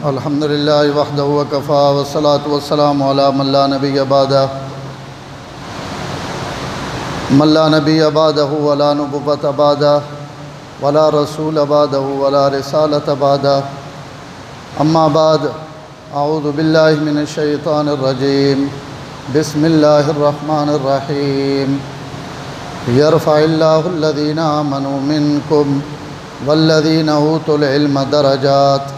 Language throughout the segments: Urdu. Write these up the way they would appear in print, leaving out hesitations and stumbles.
الحمد للہ وحدہ وکفا والصلاة والسلام علی من لا نبی بعدہ ولا نبوۃ بعدہ ولا رسول بعدہ ولا رسالۃ بعدہ اما بعد اعوذ باللہ من الشیطان الرجیم بسم اللہ الرحمن الرحیم یرفع اللہ الذین آمنوا منکم والذین اوتوا العلم درجات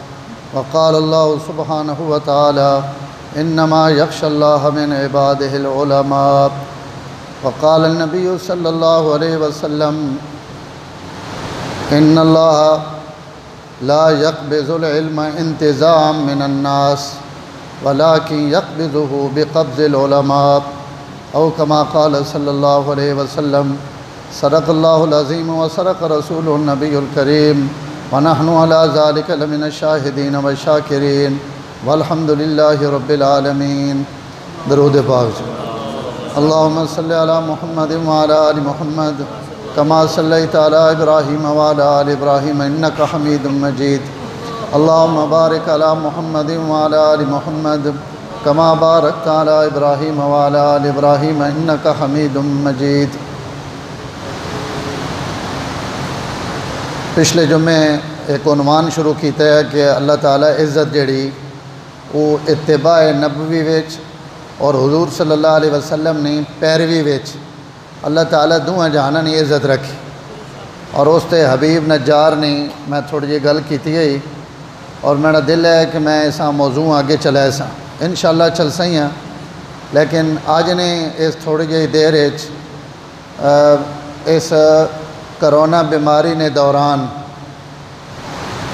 وقال اللہ سبحانہ وتعالی انما یخشى اللہ من عبادہ العلماء وقال النبی صلی اللہ علیہ وسلم ان اللہ لا يقبض العلم انتزاعا من الناس ولكن يقبضه بقبض العلماء او كما قال صلی اللہ علیہ وسلم صدق اللہ العظیم وصدق رسول النبی الکریم ونحن على ذلك لمن الشاہدین والشاکرین والحمد للہ رب العالمین۔ درود پاک اللہم صلی علی محمد وعلی آل محمد کما صلیت علی ابراہیم وعلی آل ابراہیم انک حمید مجید۔ اللہم بارک علی محمد وعلی آل محمد کما بارکت علی ابراہیم وعلی آل ابراہیم انک حمید مجید۔ پچھلے جمعے ایک عنوان شروع کیتا ہے کہ اللہ تعالیٰ عزت جڑی وہ اتباع نبوی وچ اور حضور صلی اللہ علیہ وسلم نے پیروی وچ اللہ تعالیٰ دونوں جہاناں نے عزت رکھی، اور اس تے حبیب نجار نے میں تھوڑی جی گل کیتی ہے اور میرا دل ہے کہ میں ایسا موضوع آگے چلائے سا انشاءاللہ چل سہی ہاں، لیکن آج نے اس تھوڑی جی دیر اس کرونا بیماری نے دوران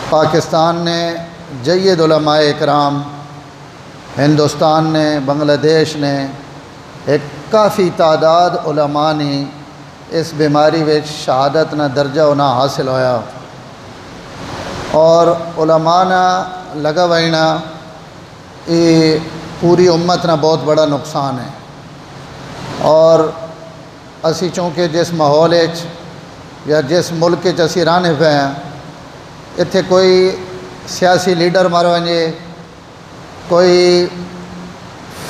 پاکستان نے جید علماء اکرام، ہندوستان نے، بنگلہ دیش نے ایک کافی تعداد علماء نے اس بیماری وچ شہادت نہ درجہ نہ حاصل ہویا، اور علماء نہ لگا وینا یہ پوری امت نہ بہت بڑا نقصان ہے۔ اور اسی چونکہ جس ماحول یا جس ملک اسی رہنے پہ ہیں اتھے کوئی سیاسی لیڈر مر ونجے، کوئی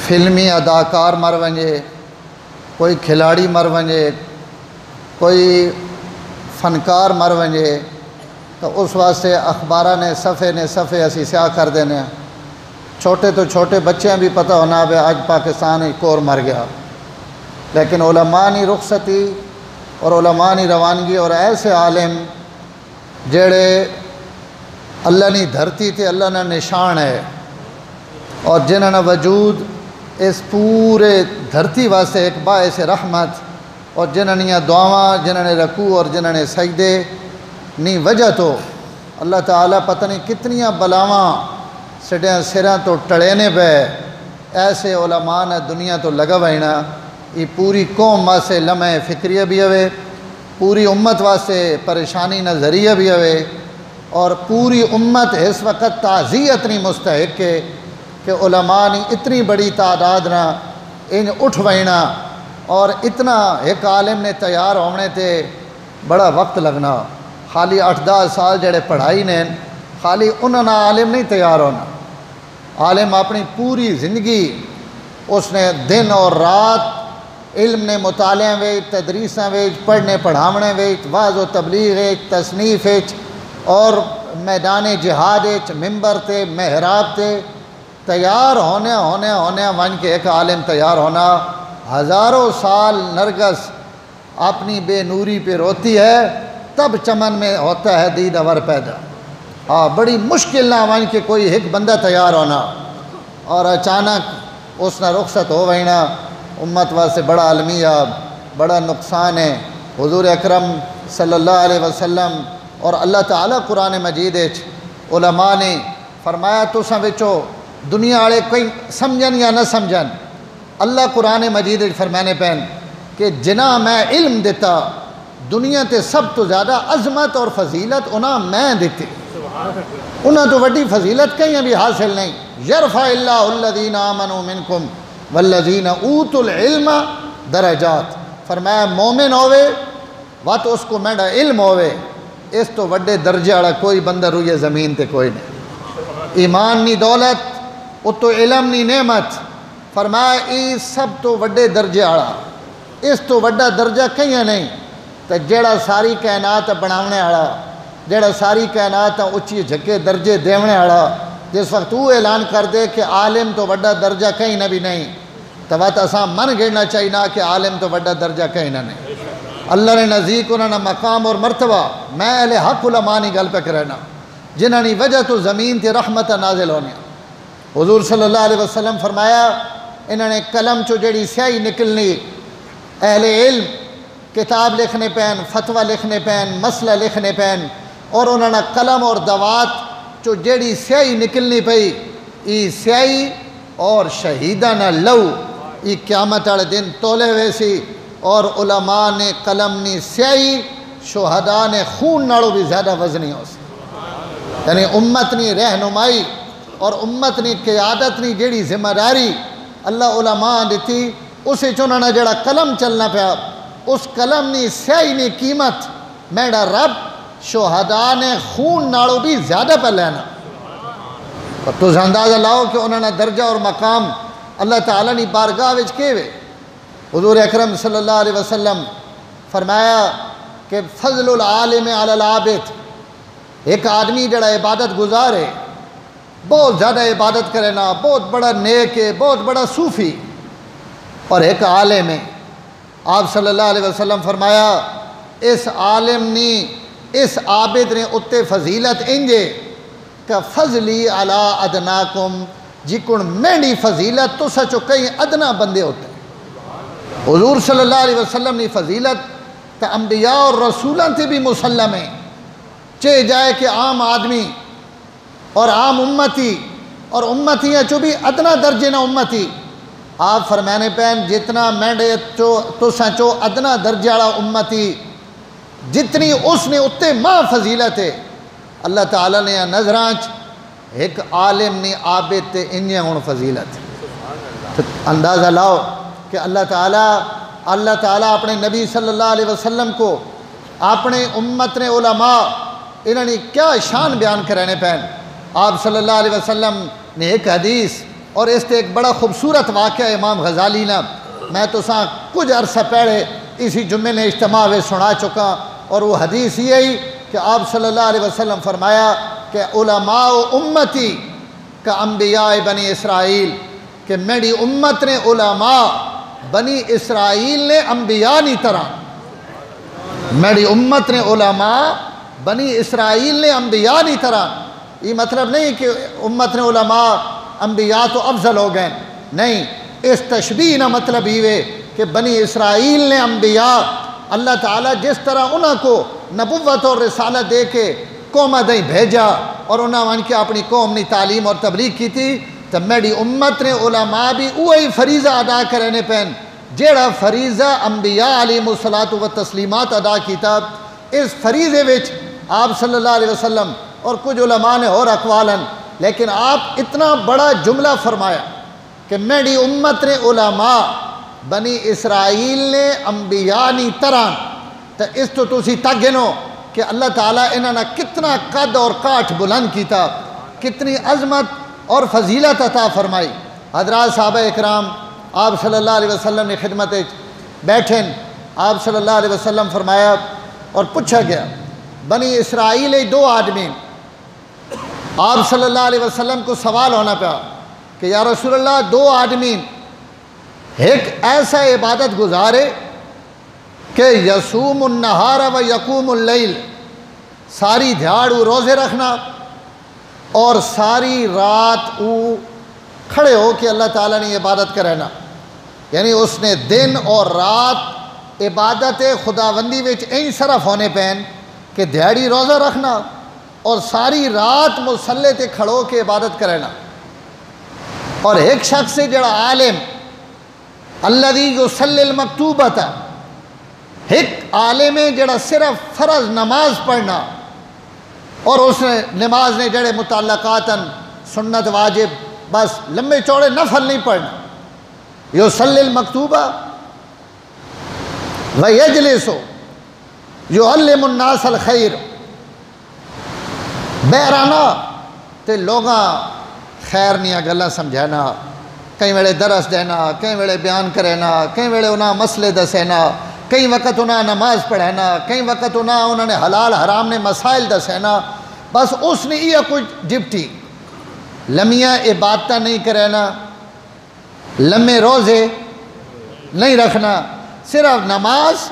فلمی اداکار مر ونجے، کوئی کھلاڑی مر ونجے، کوئی فنکار مر ونجے تو اس واسطے اخبارہ نے صفحے اسی سیاہ کر دینے ہیں۔ چھوٹے تو چھوٹے بچے بھی پتہ ہونا بے آج پاکستان ایک اور مر گیا، لیکن علماء نے رخصتی اور علماء نے روانگی اور ایسے عالم جڑے اللہ نے دھرتی تے اللہ نے نشان ہے، اور جنہوں نے وجود اس پورے دھرتی واسطے ایک باعث رحمت، اور جنہوں نے دعاواں، جنہوں نے رکوع اور جنہوں نے سجدے نی وجہ تو اللہ تعالیٰ پتہ نہیں کتنیاں بلاواں سڈیاں سراں تو ٹڑینے پہ ایسے علماء نے دنیا تو لگا وینا۔ یہ پوری قوم واسطے لمحہ فکریہ بھی ہوئے، پوری امت واسطے پریشانی نہ ذریعہ بھی ہوئے، اور پوری امت اس وقت تعزیت نہیں مستحق ہے کہ علماء نے اتنی بڑی تعداد نہ ان اٹھ وینا، اور اتنا ایک عالم نے تیار ہونے تے بڑا وقت لگنا۔ خالی 8-10 سال جڑے پڑھائی نے خالی انہوں نے عالم نہیں تیار ہونا، عالم اپنی پوری زندگی اس نے دن اور رات علم نے مطالعے ویچ، تدریساں ویچ، پڑھنے پڑھاونے ویچ، واعظ و تبلیغ ویچ، تصنیف ویچ، اور میدان جہاد ویچ، ممبر تے محراب تے تیار ہونے ون کے ایک عالم تیار ہونا۔ ہزاروں سال نرگس اپنی بے نوری پہ روتی ہے تب چمن میں ہوتا ہے دید اور پیدا۔ بڑی مشکل نہ ون کے کوئی ایک بندہ تیار ہونا، اور اچانک اس نے رخصت ہو وینا۔ امت واسطے بڑا المیہ، بڑا نقصان ہے۔ حضور اکرم صلی اللہ علیہ وسلم اور اللہ تعالیٰ قرآن مجید علماء نے فرمایا تساں وچوں دنیا والے کوئی سمجھن یا نہ سمجھن، اللہ قرآن مجید فرمانے پین کہ جنہ میں علم دیتا دنیا تے سب تو زیادہ عظمت اور فضیلت انہاں میں دیتی، انہاں تو وڈی فضیلت کہیں بھی حاصل نہیں۔ یرفع اللہ الذین آمنوا منکم والذین اوتوا العلم درجات، فرمایا مومن ہوئے وات اس کو میڈا علم ہوئے، اس تو وڈے درجے والا کوئی بندہ روئے زمین تے کوئی نہیں۔ ایمان نی دولت اتو علم نی نعمت فرمایا ای سب تو وڈے درجے والا اس تو وڈا درجہ کہیں نہیں تو جیڑا ساری کائنات بناونے والا جیڑا ساری کائنات اچھی جھکے درجے دیونے والا جس وقت وہ اعلان کر دے کہ عالم تو وڈا درجہ کہیں نہ بھی نہیں تو وقت اساں من گھڑنا چاہیے کہ عالم تو وڈا درجہ کہیں نہ نہیں اللہ نے نزدیک انہوں نے مقام اور مرتبہ میں اہل حق علماء نی گل پہ کرنا جنہاں نی وجہ تو زمین تے رحمت نازل ہونے حضور صلی اللہ علیہ وسلم فرمایا انہوں نے قلم چو جڑی سیاہی نکلنی اہل علم کتاب لکھنے پین فتوہ لکھنے پین مسئلہ لکھنے پین اور انہوں نے قلم اور دوات چو جڑی سیاہی نکلنی پئی ای سیاہی اور شہیدانہ لو ای قیامت والے دن تولے ویسی اور علماء نے قلم نی سیاہی شہداء نے خون ناڑو بھی زیادہ وزنی ہو سی یعنی امت نی رہنمائی اور امت نی قیادت نی جڑی ذمہ داری اللہ علماء دیتی اسے چوننا جڑا قلم چلنا پیا اس قلم نی سیاہی نی قیمت میڈا رب شہداء نے خون ناڑو بھی زیادہ پہ لینا اور تو اندازہ لاؤ کہ انہوں نے درجہ اور مقام اللہ تعالیٰ نے بارگاہ وچ کے وے حضور اکرم صلی اللہ علیہ وسلم فرمایا کہ فضل العالم علی العابد ایک آدمی جڑا عبادت گزار ہے بہت زیادہ عبادت کرے نا بہت بڑا نیک ہے بہت بڑا صوفی اور ایک عالم ہے آپ صلی اللہ علیہ وسلم فرمایا اس عالم نے اس عابد نے اتے فضیلت انجے کہ فضلی علی ادناکم جکن مینڈی فضیلت تو سچو کئی ادنا بندے ہوتے ہیں حضور صلی اللہ علیہ وسلم نے فضیلت تا انبیاء اور رسولان تھے بھی مسلم ہیں چاہے جائے کہ عام آدمی اور عام امتی اور امتیاں چو بھی ادنا درجے نہ امتی آپ فرمانے پہن جتنا مینڈے تو سچو ادنا درجہ والا امتی جتنی اس نے اتے ماں فضیلت ہے اللہ تعالیٰ نے نظرانچ ایک عالم نے عابد تے انجے ہون فضیلت اندازہ لاؤ کہ اللہ تعالیٰ اپنے نبی صلی اللہ علیہ وسلم کو اپنے امت نے علماء انہوں نے کیا شان بیان کرانے پہن آپ صلی اللہ علیہ وسلم نے ایک حدیث اور اس سے ایک بڑا خوبصورت واقعہ امام غزالی نے میں تو ساں کچھ عرصہ پہلے اسی جمعے نے اجتماع میں سنا چکا اور وہ حدیث یہی کہ آپ صلی اللہ علیہ وسلم فرمایا کہ علماء امتی کا انبیاء بنی اسرائیل کہ میری امت نے علماء بنی اسرائیل نے انبیاء نی طرح میری امت نے علماء بنی اسرائیل نے انبیاء نی طرح یہ مطلب نہیں کہ امت نے علماء انبیاء تو افضل ہو گئے نہیں اس تشبیہ نہ مطلب یہ کہ بنی اسرائیل نے انبیاء اللہ تعالیٰ جس طرح انہوں کو نبوت اور رسالت دے کے قوم دیں بھیجا اور انہوں نے اپنی قوم نے تعلیم اور تبلیغ کی تھی تو میری امت نے علماء بھی وہی فریضہ ادا کرنے پہن جیڑا فریضہ انبیاء علیہ الصلاۃ والتسلیمات ادا کیتا اس فریضے وچ آپ صلی اللہ علیہ وسلم اور کچھ علماء نے اور اقوالن لیکن آپ اتنا بڑا جملہ فرمایا کہ میری امت نے علماء بنی اسرائیل نے انبیاء نی طرح تو اس تو تسی تگنو کہ اللہ تعالیٰ انہوں نے کتنا قد اور کاٹھ بلند کیتا کتنی عظمت اور فضیلت عطا فرمائی حضرات صحابہ اکرام آپ صلی اللہ علیہ وسلم نے خدمت بیٹھیں آپ صلی اللہ علیہ وسلم فرمایا اور پوچھا گیا بنی اسرائیل دو آدمی آپ صلی اللہ علیہ وسلم کو سوال ہونا پیا کہ یا رسول اللہ دو آدمی ایک ایسا عبادت گزارے کہ یصوم النہار و یقوم اللیل ساری دھیاڑ روزے رکھنا اور ساری رات کھڑے ہو کہ اللہ تعالیٰ نے عبادت کرنا یعنی اس نے دن اور رات عبادت خداوندی وچ این صرف ہونے پہن کہ دھیاڑی روزہ رکھنا اور ساری رات مصلے تے کھڑو کے عبادت کرنا اور ایک شخص سے جڑا عالم الذی یصلی المکتوبۃ ایک عالم ہے جڑا صرف فرض نماز پڑھنا اور اس نے نماز نے جڑے متعلقاتاً سنت واجب بس لمبے چوڑے نفل نہیں پڑھنا یصلی المکتوبہ ویجلس یعلم الناس الخیر بہرانہ تے لوگاں خیر نیا گلاں سمجھانا، کئی ویلے درس دینا، کئی ویلے بیان کرینا، کئی ویلے انہاں مسئلے دسینا، کئی وقت انہاں نماز پڑھینا، کئی وقت انہاں نے حلال حرام نے مسائل دسینا. بس اس نے یہ کچھ ڈپٹی لمیاں عبادتہ نہیں کرینا، لمے روزے نہیں رکھنا، صرف نماز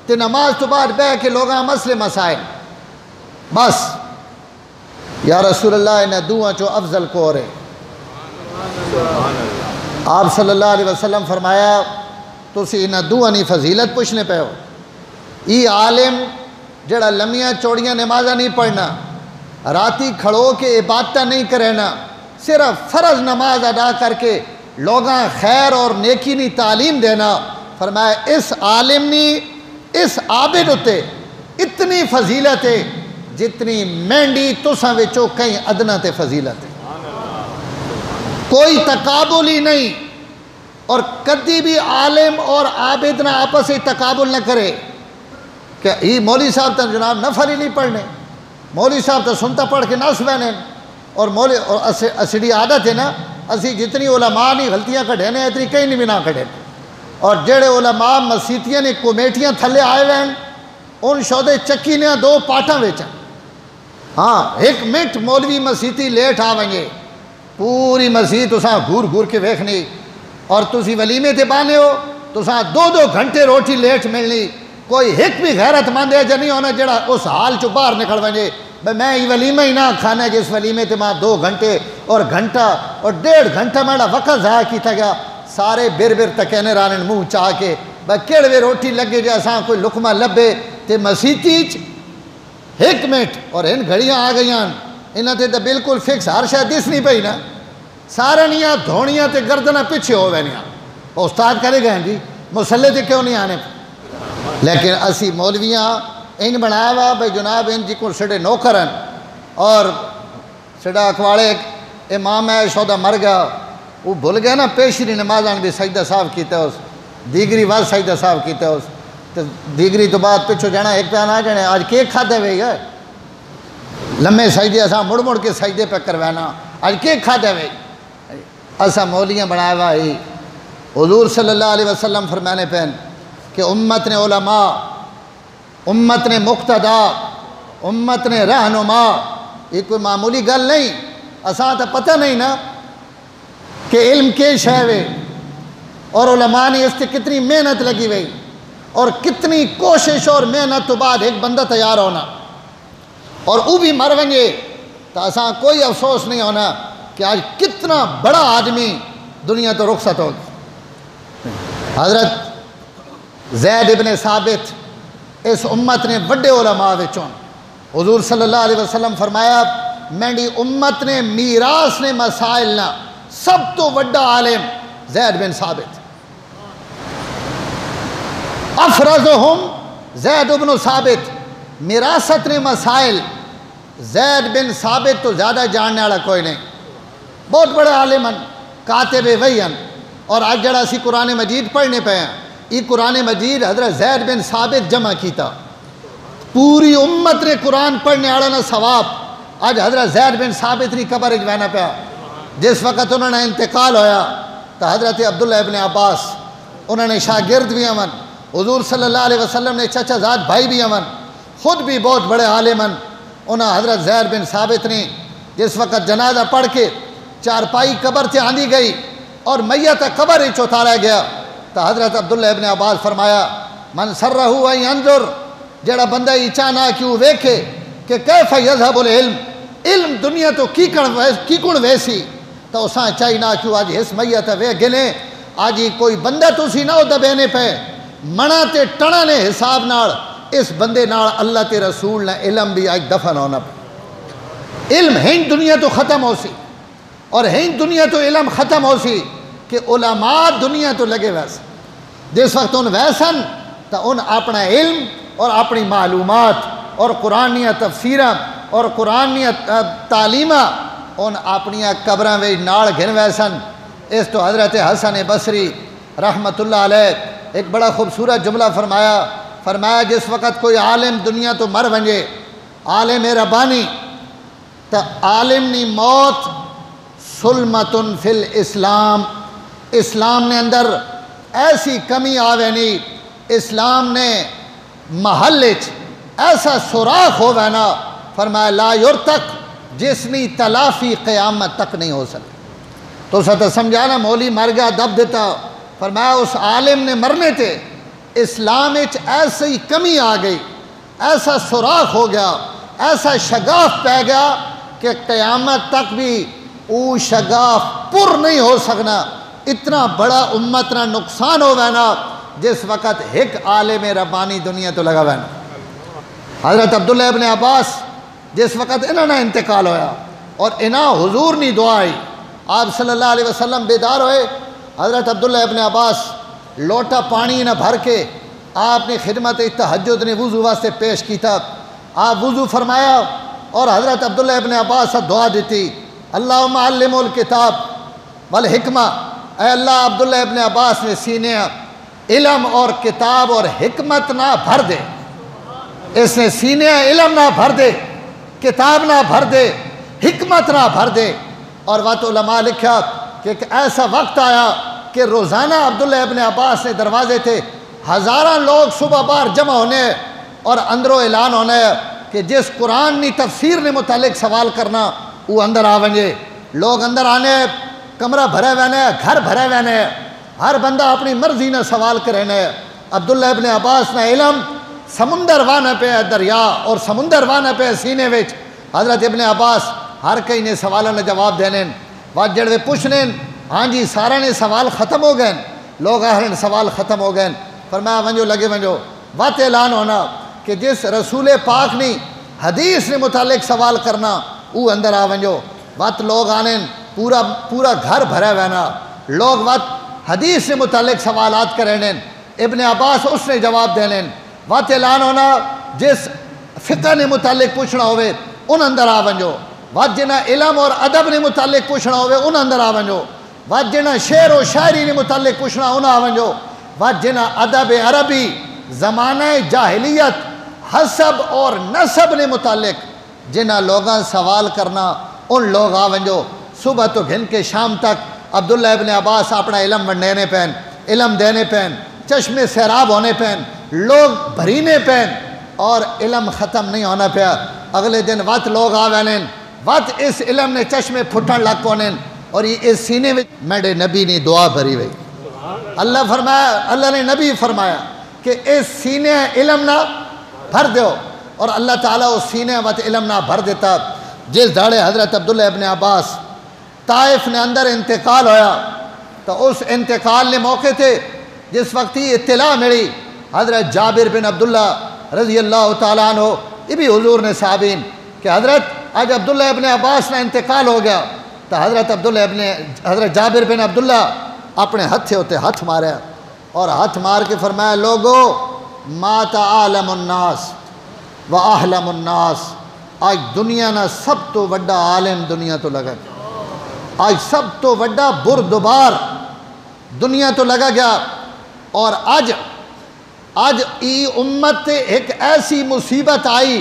تے نماز تو بعد بہ کے لوگاں مسئلے مسائل. بس یا رسول اللہ انہیں دعا چو افضل کو رہے. آپ صلی اللہ علیہ وسلم فرمایا تسی انہیں دعا نہیں فضیلت پوچھنے پہ ہو. یہ عالم جڑا لمیاں چوڑیاں نمازہ نہیں پڑھنا، راتی کھڑو کے عبادتہ نہیں کرینا، صرف فرض نماز ادا کر کے لوگاں خیر اور نیکی نہیں تعلیم دینا، فرمایا اس عالم نے اس عابد ہوتے اتنی فضیلت ہے جتنی مہنڈی تساں وچوں کہیں ادنا تے فضیلت ہے. کوئی تقابل ہی نہیں. اور کدی بھی عالم اور عابد نہ آپس سے تقابل نہ کرے کہ یہ مولوی صاحب تا جناب نفل ہی نہیں پڑھنے، مولوی صاحب تا سنتا پڑھ کے نہ سوینے. اور اسڑی عادت ہے نا، اسی جتنی علماء نہیں غلطیاں کھڑینے اتنی کہیں نہیں بھی نہ کھڑے. اور جڑے علماء مسیتیاں نے کمیٹیاں تھلے آئے ہوئے ہیں ان شودے چکی نے دو پاٹھاں ویچا. ہاں ایک منٹ مولوی مسیتی لیٹ آویں پوری مسیت اساں گھور گھور کے ویکھنی. اور تسی ولیمے تے بانے ہو تساں 2 گھنٹے روٹی لیٹ ملنی. کوئی ایک بھی غیرت مند ہے نہیں ہونا جڑا اس حال چو باہر نکل ونجے بھئی میں یہ ولیمہ ہی نہ کھانا ہے جس ولیمے تے ماں 2 گھنٹے اور گھنٹہ اور 1.5 گھنٹہ میرا وقت ضائع کیتا گیا. سارے بیر تکینے رانن منہ چاہ کے بھئی کیڑوے روٹی لگے جے اساں کوئی لقمہ لبے تے مسیتی ایک منٹ. اور ان گھڑیاں آ گئیاں انہاں تے تو بالکل فکس ہر شاید دس نہیں پئی نا، سارے نیاں دھونیاں تے گردنہ پیچھے ہو وینیاں. استاد کرے گئے جی مسلح تے کیوں نہیں آنے. لیکن اسی مولویاں ان بنایا ہوا بھئی جناب ان جی کو سڑے نوکرن اور سڑا اکواڑے امام ہے شودہ مر گیا وہ بھول گیا نا پیشری نمازان بھی سجدہ صاحب کیتا ہے اس دیگری بعد سجدہ صاحب کیتا ہے اس دیگری تو بعد پچھو جانا ایک پیان آ جانے آج کیک کھاتے ہوئے گئے لمحے سجدے اساں مڑ مڑ کے سجدے پہ کروانا آج کیک کھاتے ہوئے اساں مولیاں بنایا ہوا ہی. حضور صلی اللہ علیہ وسلم فرمانے پہن کہ امت نے علماء، امت نے مقتدا، امت نے رہنما، یہ کوئی معمولی گل نہیں. اساں تو پتہ نہیں نا کہ علم کے شے اور علماء نے اس سے کتنی محنت لگی ہوئی اور کتنی کوشش اور محنت تو بعد ایک بندہ تیار ہونا اور وہ بھی مر ونجے تو اساں کوئی افسوس نہیں ہونا کہ آج کتنا بڑا آدمی دنیا تو رخصت ہو. حضرت زید ابن ثابت اس امت نے بڑے علماء وچوں حضور صلی اللہ علیہ وسلم فرمایا میری امت نے میراث نے مسائل نہ سب تو بڑا عالم زید بن ثابت. افرزہم زید بن ثابت، میراثت نے مسائل زید بن ثابت تو زیادہ جاننے والا کوئی نہیں. بہت بڑے عالمن کاتب وحین. اور آج جڑا سی قرآن مجید پڑھنے پہ ہیں یہ قرآن مجید حضرت زید بن ثابت جمع کیتا. پوری امت نے قرآن پڑھنے والا نہ ثواب آج حضرت زید بن ثابت نے قبر اجوانا پیا. جس وقت انہوں نے انتقال ہویا تو حضرت عبداللہ ابن عباس انہوں نے شاگرد بھی امن، حضور صلی اللہ علیہ وسلم نے چچا زاد بھائی بھی امن، خود بھی بہت بڑے عالمن. انہوں حضرت زید بن ثابت نے جس وقت جنازہ پڑھ کے چارپائی قبر سے آندھی گئی اور میت قبر ہی چوتھاڑا گیا تو حضرت عبداللہ ابن عباس فرمایا من سرہ ان ینظر، جڑا بندہ یہ چاہنا کیوں ویکھے کہ کیف یذہب العلم، علم دنیا تو کی کن ویسی تو اساں چاہی نہ کیوں آج اس میت وے گنے آج ہی کوئی بندہ تو سی نہ ہو دبینے پہ منا تے ٹنا نے حساب نال اس بندے نال اللہ تے رسول نے علم بھی آج دفن ہونا پہ. علم ہین دنیا تو ختم ہو سی اور ہین دنیا تو علم ختم ہو سی کہ علماء دنیا تو لگے ویسے جس وقت ان ویسن تو ان اپنا علم اور اپنی معلومات اور قرآنیہ تفسیرہ اور قرآنیہ تعلیمہ ان اپنی قبراں وے نال گھن ویسن. اس تو حضرت حسن بصری رحمت اللہ علیہ ایک بڑا خوبصورت جملہ فرمایا جس وقت کوئی عالم دنیا تو مر ونجے عالم ربانی تو عالم نی موت سلمتن فی الاسلام، اسلام نے اندر ایسی کمی آوے نہیں، اسلام نے محلچ ایسا سوراخ ہو وینا، فرمایا لا یرتق، جس میں تلافی قیامت تک نہیں ہو سکتی۔ تو ستا سمجھانا مولی مر گیا دب دیتا، فرمایا اس عالم نے مرنے تھے، اسلام اچ ایسی کمی آ گئی، ایسا سوراخ ہو گیا، ایسا شگاف پہ گیا کہ قیامت تک بھی او شگاف پر نہیں ہو سکنا، اتنا بڑا امت نہ نقصان ہو وینا جس وقت ایک عالم ربانی دنیا تو لگا وینا۔ حضرت عبداللہ ابن عباس جس وقت انہوں نے انتقال ہویا اور انہاں حضور نے دعا آئی، آپ صلی اللہ علیہ وسلم بیدار ہوئے، حضرت عبداللہ ابن عباس لوٹا پانی نہ بھر کے آپ نے خدمت تہجد نے وضو واسطے پیش کی تھا، آپ وضو فرمایا اور حضرت عبداللہ ابن عباس دعا دیتی، اللہم علم الکتاب والحکمہ، اے اللہ عبداللہ ابن عباس نے سینے علم اور کتاب اور حکمت نہ بھر دے، اس نے سینے علم نہ بھر دے، کتاب نہ بھر دے، حکمت نہ بھر دے۔ اور وقت علماء لکھا کہ ایک ایسا وقت آیا کہ روزانہ عبداللہ ابن عباس نے دروازے تھے، ہزاراں لوگ صبح بار جمع ہونے اور اندروں اعلان ہونے کہ جس قرآن نے تفسیر نے متعلق سوال کرنا وہ اندر آونگے، لوگ اندر آنے، کمرہ بھرے وینے، گھر بھرے وینے، ہر بندہ اپنی مرضی نہ سوال کرنے۔ عبداللہ ابن عباس نہ علم سمندر وانا پہ دریا اور سمندر وانا پہ سینے وچ، حضرت ابن عباس ہر کئی نے سوالوں نے جواب دینے، بات جڑوے پوچھنے، ہاں جی سارا نے سوال ختم ہو گئے، لوگ آہرن سوال ختم ہو گئے، فرمایا ونجو لگے ونجو، بات اعلان ہونا کہ جس رسول پاک نے حدیث نے متعلق سوال کرنا وہ اندر آ ونجو، بات لوگ آنے پورا گھر بھرا وینا، لوگ بات حدیث سے متعلق سوالات کرنے، ابن عباس اس نے جواب دینے، بات اعلان ہونا جس فقہ نے متعلق پوچھنا ہوئے ان اندر آ ونجو، بات جنہ علم اور ادب نے متعلق پوچھنا ہوئے ان اندر آ ونجو، بات جنہ شعر و شاعری نے متعلق پوچھنا ان آ ونجو، بات جنہ ادب عربی زمانہ جاہلیت حسب اور نسب نے متعلق جنہ لوگاں سوال کرنا ان لوگ آ ونجو۔ صبح تو گھن کے شام تک عبداللہ ابن عباس اپنا علم ونڈینے پہن، علم دینے پہن، چشمے سیراب ہونے پہن، لوگ بھرینے پہن اور علم ختم نہیں ہونا پیا۔ اگلے دن وقت لوگ آوینن، وقت اس علم نے چشمے پھٹن لگ کونن اور یہ اس سینے میں میرے نبی نے دعا بھری ہوئی، اللہ نے نبی فرمایا کہ اس سینے علم نہ بھر دیو، اور اللہ تعالیٰ اس سینے وقت علم نہ بھر دیتا۔ جس دھاڑے حضرت عبداللہ ابن عباس طائف نے اندر انتقال ہویا تو اس انتقال نے موقع تھے جس وقت ہی اطلاع ملی حضرت جابر بن عبداللہ رضی اللہ تعالیٰ عنہ، یہ بھی حضور نے صحابین کہ حضرت آج عبداللہ ابن عباس نے انتقال ہو گیا تو حضرت جابر بن عبداللہ اپنے ہتھے ہوتے ہاتھ مارے اور ہاتھ مار کے فرمایا لوگو مات عالم الناس و احلم الناس، آج دنیا نہ سب تو وڈا عالم دنیا تو لگا گیا، آج سب تو وڈا بردبار دنیا تو لگا گیا، اور آج ای امت تے ایک ایسی مصیبت آئی،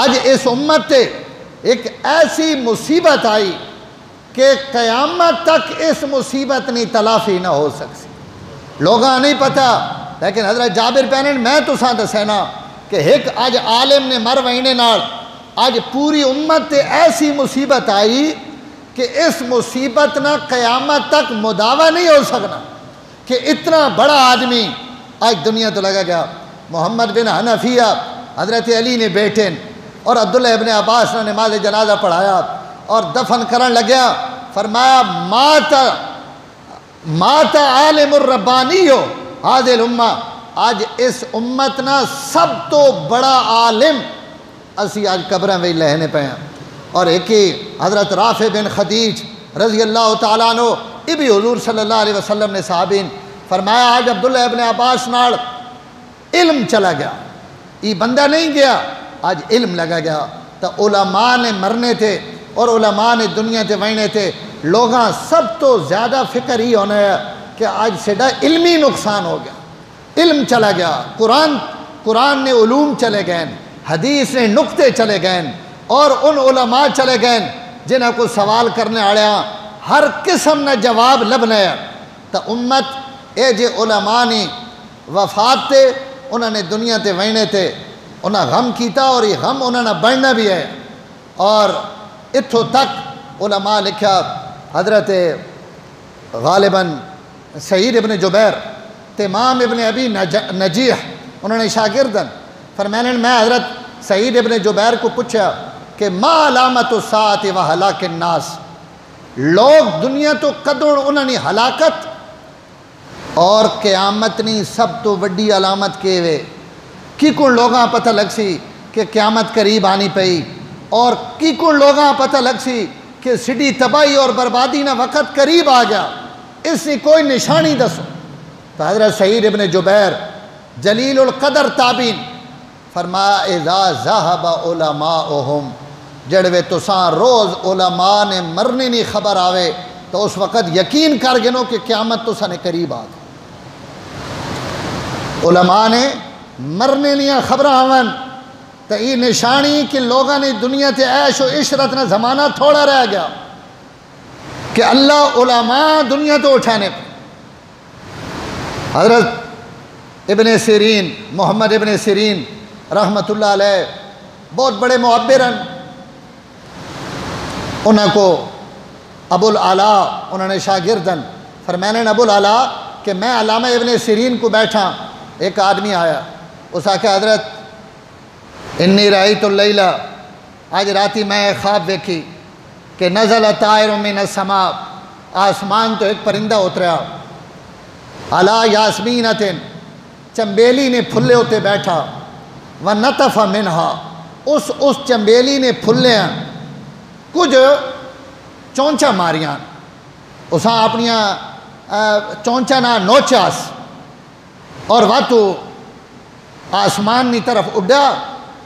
آج اس امت تے ایک ایسی مصیبت آئی کہ قیامت تک اس مصیبت نہیں تلافی نہ ہو سکتی۔ لوگاں نہیں پتہ لیکن حضرت جابر پہنن میں تو ساں دسینا کہ ایک آج عالم نے مر وینے نال آج پوری امت تے ایسی مصیبت آئی کہ اس مصیبت نہ قیامت تک مداوع نہیں ہو سکنا کہ اتنا بڑا آدمی آج دنیا تو لگا گیا۔ محمد بن حنفیہ حضرت علی نے بیٹھے اور عبداللہ ابن عباس نے نماز جنازہ پڑھایا اور دفن کرن لگیا، فرمایا مات عالم الربانی ہو حاضر الامہ، آج اس امت نا سب تو بڑا عالم اسی آج قبریں وہی لہنے پہ ہیں۔ اور ایک ہی حضرت رافع بن خدیج رضی اللہ تعالیٰ عنہ، یہ بھی حضور صلی اللہ علیہ وسلم نے صحابین فرمایا آج عبداللہ ابن عباس نال علم چلا گیا، یہ بندہ نہیں گیا، آج علم لگا گیا۔ تو علماء نے مرنے تھے اور علماء نے دنیا تے وینے تھے، لوگاں سب تو زیادہ فکر ہی ہونا ہے کہ آج سیدھا علمی نقصان ہو گیا، علم چلا گیا، قرآن نے علوم چلے گئے، حدیث نے نقطے چلے گئے، اور ان علماء چلے گئے جنہاں کو سوال کرنے آڑیا ہر قسم نے جواب لبنے تا امت اے جے علماء نے وفات تے انہوں نے دنیا تے وینے تے انہاں غم کیتا اور یہ غم انہوں نے بڑھنا بھی ہے. اور اتھو تک علماء لکھا حضرت غالباً سعید ابن جبیر امام ابن ابی نجیح انہوں نے شاگردن فرمانے میں حضرت سعید ابن جبیر کو پوچھا کہ ما علامت الساعت و ہلاک الناس، لوگ دنیا تو قدر انہوں نے ہلاکت اور قیامت نہیں سب تو وڈی علامت کے وے کی کن لوگاں پتہ لگ سی کہ قیامت قریب آنی پئی اور کی کن لوگاں پتہ لگ سی کہ سڈی تباہی اور بربادی نہ وقت قریب آ گیا، اس نے کوئی نشانی دسو. تو حضرت سعید ابن جبیر جلیل القدر تابعین فرمایا اذا ذہب علماؤہم جڑوے تساں روز علماء نے مرنے نہیں خبر آوے تو اس وقت یقین کر گنو کہ قیامت تساں نے قریب آ گئی. علماء نے مرنے نہیں خبر آون تو یہ نشانی کہ لوگاں نے دنیا تے عیش و عشرت نہ زمانہ تھوڑا رہ گیا کہ اللہ علماء دنیا تو اٹھانے پہ. حضرت ابن سیرین محمد ابن سیرین رحمت اللہ علیہ بہت بڑے معبرن، انہوں کو ابو العلا انہوں نے شاگردن فرمانے ابو العلا کہ میں علامہ ابن سیرین کو بیٹھا، ایک آدمی آیا اس آکے حضرت انی رأیت اللیلہ آج راتی میں خواب دیکھی کہ نزل طائر من السماء آسمان تو ایک پرندہ اتریا علی یاسمینۃ چنبیلی نے پھلے ہوتے بیٹھا ونطف منہا اس چنبیلی نے پھلے کچھ چونچا ماریاں اساں اپنیاں چونچا نہ نوچاس اور وہ تو آسمان کی طرف اڈا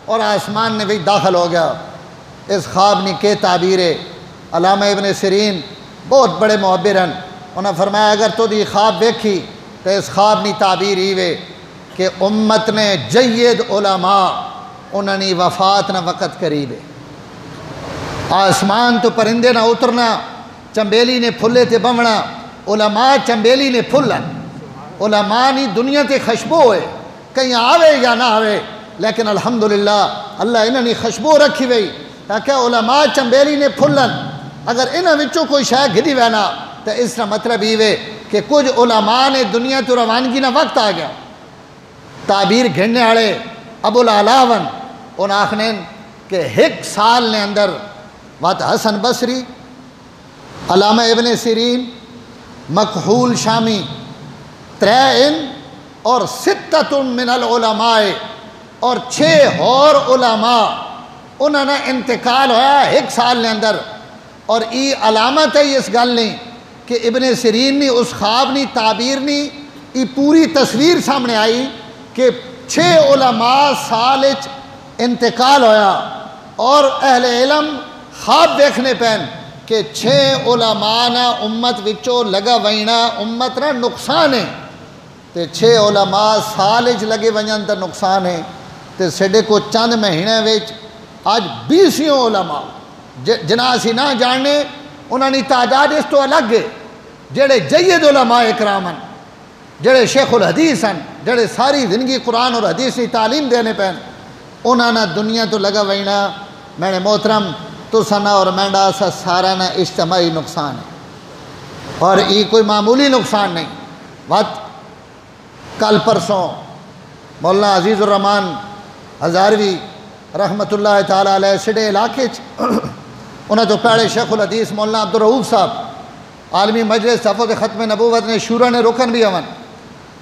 اور آسمان نے بھی داخل ہو گیا. اس خواب نے کے تعبیر علامہ ابن سیرین بہت بڑے معبرن انہوں نے فرمایا اگر تو دی خواب دیکھی تو اس خواب نے تعبیر ہی وے کہ امت نے جید علماء انہوں نے وفات نہ وقت قریب ہے. آسمان تو پرندے نہ اترنا چنبیلی نے پھلے تے بمنا علماء چنبیلی نے پھلن علماء نی دنیا تے خشبو ہوئے کہیں آوے یا نہ آوے لیکن الحمدللہ اللہ انہوں نے خشبو رکھی ہوئی تاکہ علماء چنبیلی نے پھلن اگر انہوں وچوں کوئی شاہ گھدی وینا تو اس کا مطلب ہی وے کہ کچھ علماء نے دنیا تو روانگی نہ وقت آ گیا. تعبیر گھننے آڑے ابو العلاون ان آخنین کہ ایک سال نے اندر وات حسن بصری علامہ ابن سیرین مکحول شامی ترائن اور ستۃ من العلماء اور 6 اور علماء انہوں نے انتقال ہویا ایک سال نے اندر. اور یہ علامت ہے اس گل نہیں کہ ابن سیرین نے اس خواب نے تعبیر نہیں یہ پوری تصویر سامنے آئی کہ 6 علماء سال انتقال ہویا اور اہل علم خواب دیکھنے پہن کہ 6 علماء نا امت وچو لگا وینا امت نا نقصان ہے تے 6 علماء سال لگے ونجن تے نقصان ہے. تے سڈے کو چند مہینے وچ آج 20 علماء جنہاں اسی نہ جاننے انہوں نے تعداد اس تو الگ ہے جڑے جید علماء اکرامن جڑے شیخ الحدیث ہیں جڑے ساری زندگی قرآن اور حدیث کی تعلیم دینے پہن انہوں نے دنیا تو لگا وینا. میں نے محترم تو سنا اور مینڈا سا سارا نہ اجتماعی نقصان ہے اور یہ کوئی معمولی نقصان نہیں. بات کل پرسوں مولانا عزیز الرحمان ہزاروی رحمت اللہ تعالیٰ علیہ سڈے علاقے انہیں تو پہلے شیخ الحدیث مولانا عبدالرؤوف صاحب عالمی مجلس تحفظ ختم نبوت نے شورا نے رکن بھی ہون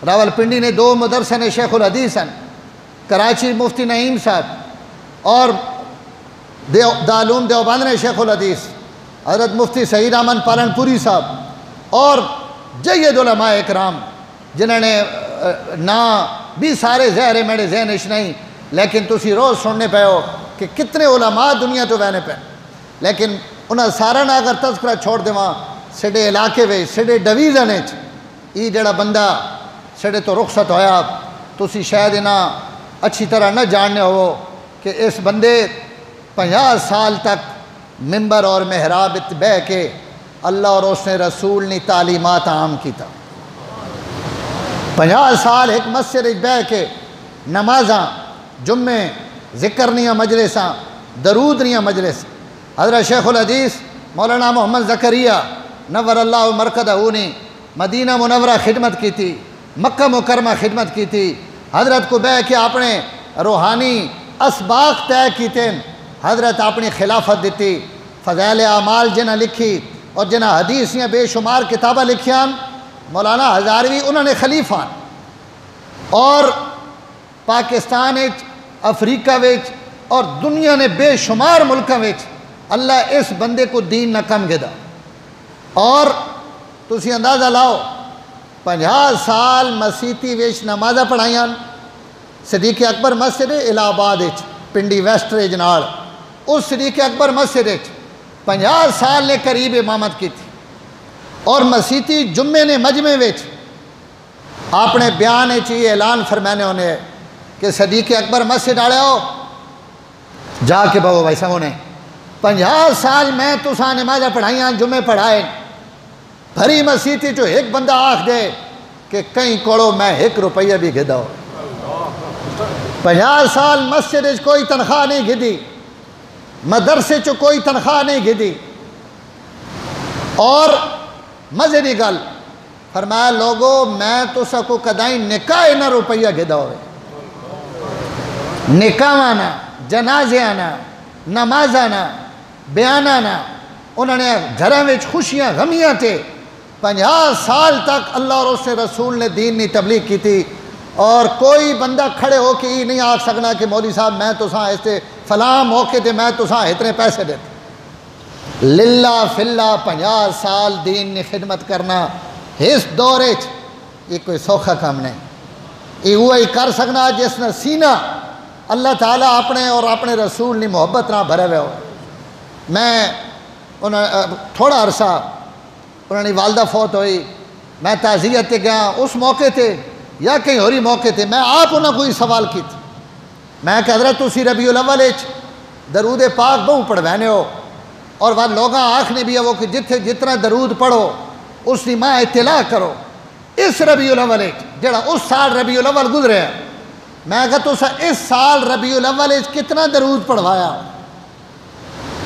راول پنڈی نے 2 مدرسے نے شیخ الحدیث ہیں کراچی مفتی نعیم صاحب اور دارالعلوم دیوبند نے شیخ الحدیث حضرت مفتی سعید احمد پالنپوری صاحب اور جید علماء اکرام جنہوں نے نا بھی سارے زہرے میرے ذہن اچ نہیں لیکن تسی روز سننے پہ ہو کہ کتنے علماء دنیا تو بہنے پہ لیکن انہاں سارا نہ اگر تذکرہ چھوڑ دیواں سڈے علاقے وے سڈے ڈویژن یہ جڑا بندہ سڈے تو رخصت ہویا تسی شاید انہاں اچھی طرح نہ جاننے ہو کہ اس بندے 50 سال تک ممبر اور محراب بہ کے اللہ اور اس نے رسول نے تعلیمات عام کی تھا 50 سال ایک مسجد بہ کے نمازاں جمعے ذکر نہیں مجلساں درود نہیں مجلس حضرت شیخ الحدیث مولانا محمد زکریہ نور اللہ مرکزہ نے مدینہ منورہ خدمت کی تھی مکہ مکرمہ خدمت کی تھی حضرت کو بہ کے اپنے روحانی اسباق طے کیتے حضرت اپنی خلافت دیتی فضائل اعمال جنہ لکھی اور جنہ حدیثیاں بے شمار کتابہ لکھیاں مولانا ہزاروی انہوں نے خلیفہ اور پاکستان افریقہ وچ اور دنیا نے بے شمار ملکوں وچ اللہ اس بندے کو دین نہ کم گدا اور تسی اندازہ لاؤ 50 سال مسیتی وچ نمازہ پڑھائیاں صدیق اکبر مسجد الہ آباد پنڈی ویسٹ ریج نال اس صدیق اکبر مسجد 50 سال نے قریب امامت کی تھی اور مسیتی جمعے نے مجمع وچ اپنے بیان چاہیے اعلان فرمانے ہونے کہ صدیق اکبر مسجد آڑے ہو جا کے بہو بھائی صاحب نے 50 سال میں تساں نمازہ پڑھائیاں جمعے پڑھائے بھری مسیتی جو ایک بندہ آکھ دے کہ کہیں کوڑو میں 1 روپیہ بھی گھدا ہو 50 سال مسجد کوئی تنخواہ نہیں گھدی مدرسے چو کوئی تنخواہ نہیں گھدی اور مزے دی گل فرمایا لوگو میں تو سکو کدائیں نکاح نہ روپیہ گھدا ہوئے نکاح آنا جنازے آنا نماز آنا بیان آنا انہوں نے گھروں میں خوشیاں غمیاں تھے 50 سال تک اللہ اور اس رسول نے دین نہیں تبلیغ کی تھی اور کوئی بندہ کھڑے ہو کے یہ نہیں آکھ سکنا کہ مولوی صاحب میں تو ساں اس تے فلاں موقع تے میں تو ساں اتنے پیسے دیتے للہ فی اللہ 50 سال دین نے خدمت کرنا اس دورے یہ کوئی سوکھا کام نہیں یہ وہی کر سکنا جس نے سینہ اللہ تعالیٰ اپنے اور اپنے رسول نے محبت نہ بھرے ہوئے ہو میں تھوڑا عرصہ انہوں نے والدہ فوت ہوئی میں تعزیت گیا اس موقع تھے یا کہیں ہوری موقع تھے میں آپ انہوں کوئی سوال کی تھی میں کہ حضرت اسی ربیع الاول درود پاک بہو پڑھوانے ہو اور وہ لوگاں آنکھنے بھی ہے وہ کہ جتنا درود پڑھو اس کی ماں اطلاع کرو اس ربیع الاول جڑا اس سال ربیع الاول گزرے ہیں میں کہا تو اس سال ربیع الاول کتنا درود پڑھوایا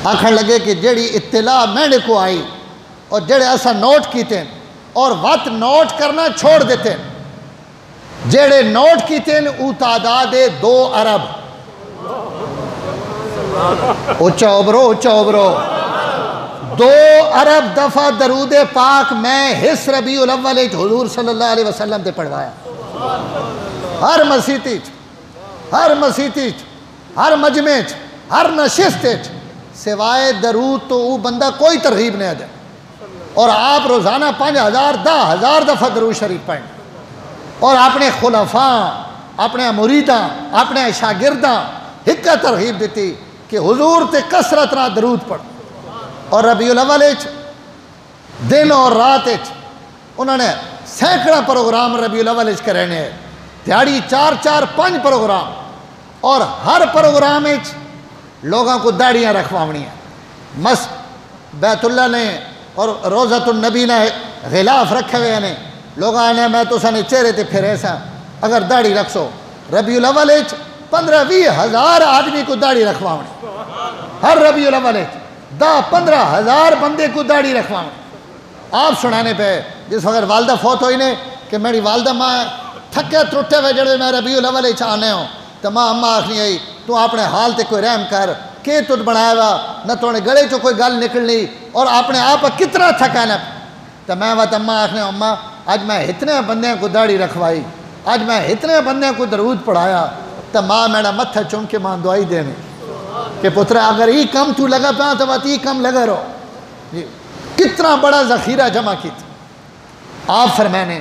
آنکھن لگے کہ جڑی اطلاع میں نے کو آئی اور جڑے ایسا نوٹ کیتے ہیں اور وقت نوٹ کرنا چھوڑ دیتے ہیں جڑے نوٹ کیتے ہیں او تعداد 2 ارب اچھا ابرو 2 ارب دفعہ درود پاک میں حس ربیع الاول حضور صلی اللہ علیہ وسلم تے پڑھوایا ہر مسیتی ہر مجمع ہر نشست سوائے درود تو وہ بندہ کوئی ترغیب نہیں دے اور آپ روزانہ 5000 10,000 دفعہ درود شریف پڑھیں اور اپنے خلفاء اپنے مریداں اپنے شاگرداں ایک ترغیب دیتی کہ حضور تے کثرت نہ درود پڑھ اور ربیع الاول دن اور رات انہوں نے سینکڑا پروگرام ربیع الاول کرنے ہیں دیہڑی 4-4-5 پروگرام اور ہر پروگرام لوگوں کو داڑیاں رکھواونی ہیں بیت اللہ نے اور روضۃ النبی نے غلاف رکھے ہوئے ہیں لوگ آنے میں تو سنے چہرے تے پھر ایسا اگر داڑھی رکھ سو ربیع الاول 15-20 ہزار آدمی کو داڑھی رکھواونی ہر ربیع الاول 10-15 ہزار بندے کو داڑھی رکھواونی آپ سنانے پہ جس وقت والدہ فوت ہوئی نے کہ میری والدہ ماں تھکے ترٹے ہوئے جڑے میں ربیع الاول آنے ہوں تو ماں اماں آخنی آئی تو اپنے حال تے کوئی رحم کر کہ تُت بنایا ہوا نہ تونے گڑے چو کوئی گل نکلنی اور اپنے آپ کتنا تھکانا تو میں وقت اماں آخنے اماں آج میں اتنے بندے کو داڑھی رکھوائی آج میں اتنے بندے کو درود پڑھایا تو ماں میرا متھا چوم کے ماں دعائی دینے کہ پترا اگر یہ کم تو لگا پہ تو بات یہ کم لگا رہو کتنا بڑا ذخیرہ جمع کی تھی آپ فرمانے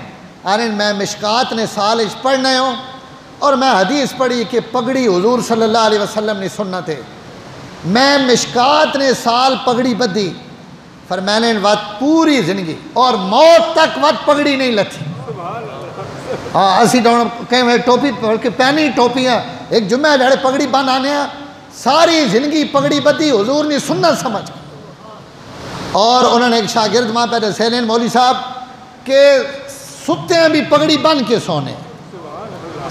میں مشکات نے سال پڑھنے ہوں اور میں حدیث پڑھی کہ پگڑی حضور صلی اللہ علیہ وسلم نے سنت ہے میں مشکات نے سال پگڑی بدھی فرمانے وقت پوری زندگی اور موت تک وقت پگڑی نہیں لتھی ہاں اسی کہیں ٹوپی پہنی ٹوپیاں ایک جمعہ جڑے پگڑی بن آنے ساری زندگی پگڑی بدھی حضور نے سنت سمجھ اور انہوں نے ایک شاگرد ماں پہ دسے مولوی صاحب کہ ستے ہیں بھی پگڑی بن کے سونے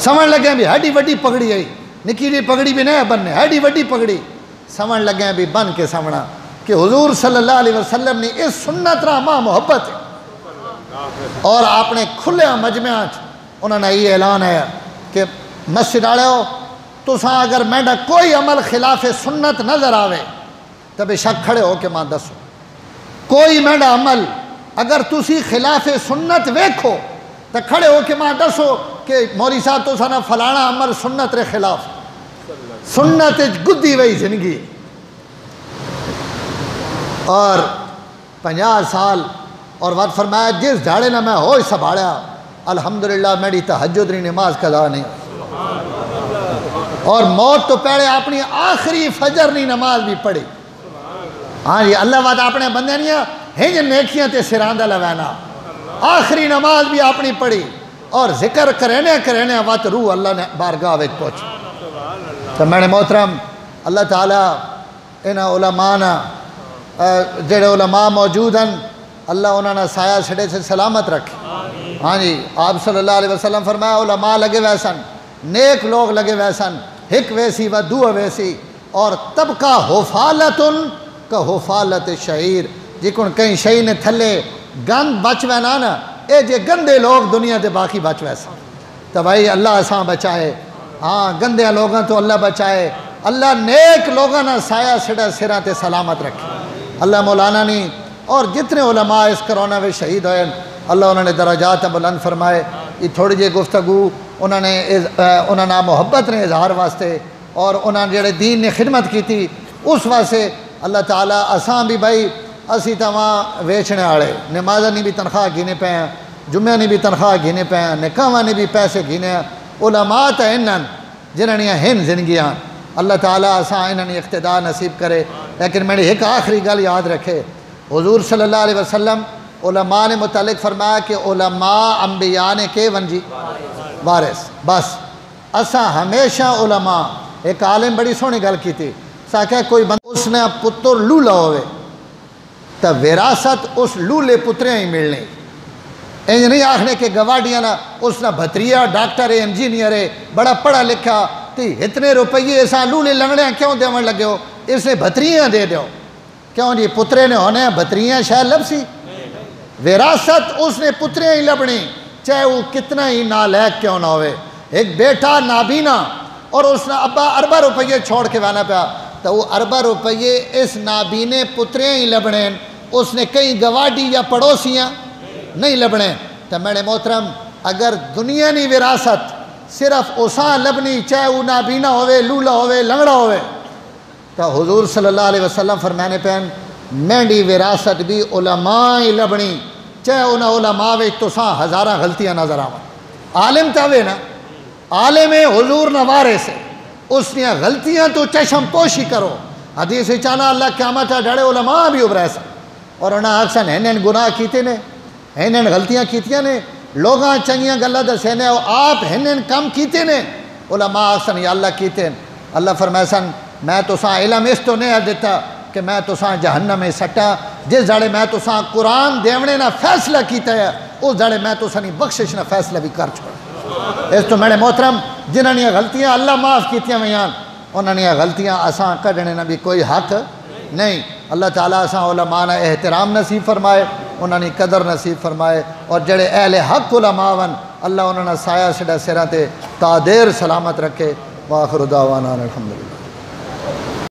سمجھ لگے بھی ہیڈی وڈی پگڑی آئی نکی جی پگڑی بھی نہیں بننے ہیڈی وڈی پگڑی سمجھ لگے بھی بن کے سمنا کہ حضور صلی اللہ علیہ وسلم نے اس سنت را ماں محبت ہے اور آپ نے کھلے مجمعات انہوں نے یہ اعلان ہے کہ مسجد آڑے ہو تو اگر میڈا کوئی عمل خلاف سنت نظر آوے تو بے شک کھڑے ہو کہ ماں دسو کوئی میڈا عمل اگر تسی خلاف سنت ویکھو تو کھڑے ہو کہ ماں دسو کہ مولی صاحب تو سانا فلانا عمل سنت رے خلاف سنت گدی وئی زندگی اور 50 سال اور وقت فرمایا جس جھاڑے نہ میں ہوئی سبھاڑیا الحمدللہ میری تہجد نہیں نماز قضا نہیں اور موت تو پہلے اپنی آخری فجر نہیں نماز بھی پڑھی ہاں جی اللہ وعدہ اپنے بندے نہیں ہنج نیکیاں تے سراندہ لگانا آخری نماز بھی اپنی پڑھی اور ذکر کرینے وقت روح اللہ نے بارگاہ وچ پہنچ تو میرے محترم اللہ تعالیٰ ان علماء جڑے علماء موجود ہیں اللہ انہوں نے سایہ سڑے سے سلامت رکھے ہاں جی آپ صلی اللہ علیہ وسلم فرمایا علماء لگے ویسن نیک لوگ لگے ویسن ہک ویسی و دو ویسی اور طبقہ حفالتن کا حفالت شعیر جکن کہیں شئی نے تھلے گند بچ وینا نا اے جے گندے لوگ دنیا دے باقی بچ ویسا تو بھائی اللہ اساں بچائے ہاں گندے لوگاں تو اللہ بچائے اللہ نیک لوگاں نا سایہ سڑا سرہ تے سلامت رکھے اللہ مولانا نہیں اور جتنے علماء اس کرونا میں شہید ہوئے اللہ انہوں نے درجات بلند فرمائے یہ تھوڑی جی گفتگو انہوں نے محبت نے اظہار واسطے اور انہوں نے جڑے دین نے خدمت کی تھی اس واسطے اللہ تعالیٰ اساں بھی بھائی اسی تمام ویچنے آڑے نمازہ نہیں بھی تنخواہ گھینے پہ ہیں جمعہ نہیں بھی تنخواہ گھینے پہ ہیں نکاح نہیں بھی پیسے گھینے ہیں علماء تا انہن جنہوں نے ہن زندگیاں اللہ تعالیٰ اساں انہوں نے اقتدار نصیب کرے لیکن میری ایک آخری گل یاد رکھے حضور صلی اللہ علیہ وسلم علماء نے متعلق فرمایا کہ علماء انبیاء نے کے ونجی وارث بس اساں ہمیشہ علماء ایک عالم بڑی سونی گل کی تھی ساکہ کوئی بند اس نے پتر لولا ہوئے تو وراثت اس لولے پتریاں ہی ملنے انج نہیں آخنے کہ گواڈیاں نا اس نے بھتریہ ڈاکٹر ہے انجینئر ہے بڑا پڑھا لکھا تی اتنے روپیے ایسا لولے لنگڑے کیوں دیون لگے ہو اس نے بھتریاں دے دیو کیوں جی پترے نے ہونے بھتریاں شاید لبسی وراثت اس نے پتریاں ہی لبنی چاہے وہ کتنا ہی نالیک کیوں نہ ہوئے ایک بیٹا نابینا اور اس نے ابا اربہ روپیے چھوڑ کے وانا پیا تو وہ اربہ روپیے اس نابینے پتریاں ہی لبنے اس نے کئی گواڈی یا پڑوسیاں نہیں لبنے تو میرے محترم اگر دنیا نہیں وراثت صرف اساں لبنی چاہے وہ نابینا ہوئے لولا ہوئے لنگڑا ہوئے تو حضور صلی اللہ علیہ وسلم فرمانے پہن مینڈی وراثت بھی علماء ہی لبنی چاہے انہاں علماء ویچ تو ساں ہزارہ غلطیاں نظر آویں عالم تاوے نا عالم حضور نوارے سے اس نے غلطیاں تو چشم پوشی کرو حدیث چانا اللہ قیامت ڈڑے علماء بھی ابرے سا اور انہاں اکثر ہنن گناہ کیتے نے ہنن غلطیاں کیتیاں نے لوگاں چنگیاں گلہ دسے نے آپ ہنن کم کیتے نے علماء اکثر یا اللہ کیتے اللہ فرمائے سن میں تو ساں علم اس تو نہیں دیتا کہ میں تو ساں جہنم میں سٹا جس جڑے میں تو ساں قرآن دیونے نہ فیصلہ کیتا ہے اس جڑے میں تو سانی بخشش نہ فیصلہ بھی کر چھوڑا اس تو میرے محترم جنہوں نے غلطیاں اللہ معاف کیتیاں ویان انہوں نے غلطیاں اساں کڑنے نہ بھی کوئی حق نہیں اللہ تعالیٰ اساں علماء نے احترام نصیب فرمائے انہوں نے قدر نصیب فرمائے اور جڑے اہل حق علماء ون اللہ انہوں نے سایہ سڑا سرہ تے تا دیر سلامت رکھے وآخر دعوانا الحمدللہ